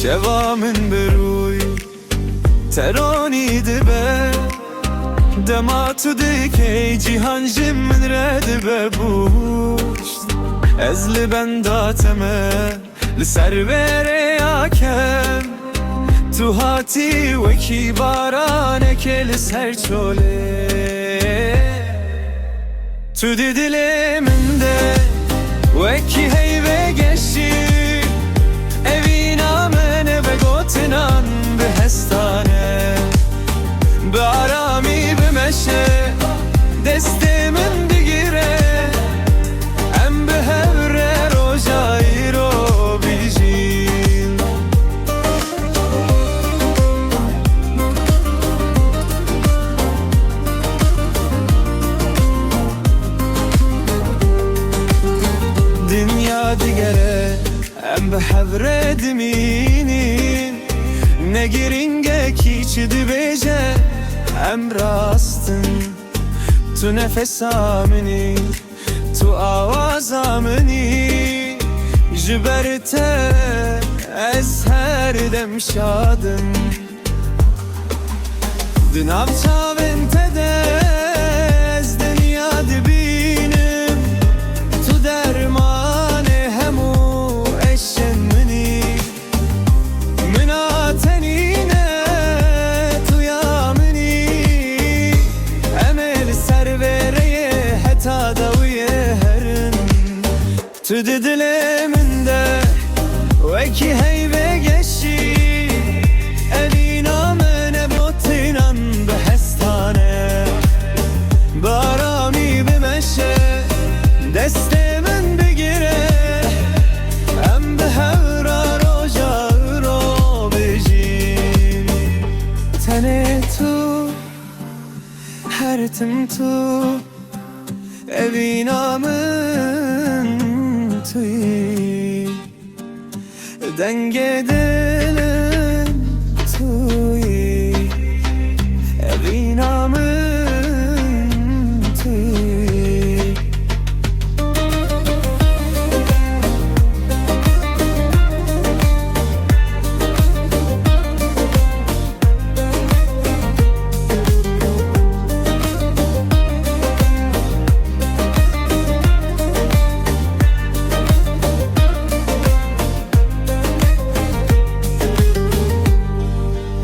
جوامن بروی ترانی دبه دما تو دکی جیهان جم من رد ببوشت از لبنداتمه لسر بره یاکم تو هاتی وکی بارانه که لسر چوله تو دی دلمنده وکی هیوه گشی evina mene ve gotinan be hestane be arami be meşe destemin digire em be hevre rojairo bijin dünya digere em be hevre diminin ne giringe kiçi dibece em rastın tu nefes amini tu avaz amini jiberte ez her dem şadım dinav çavente de ez dünya dibinim tu dermane hemu تو دی دلمنده وکی هیوه گشی الینا منه بوتینان به هستانه بارامی بمشه دست من بگیره ام به هورا روژا رو بجین تنه تو هر تم تو evinamın توی دنگ دل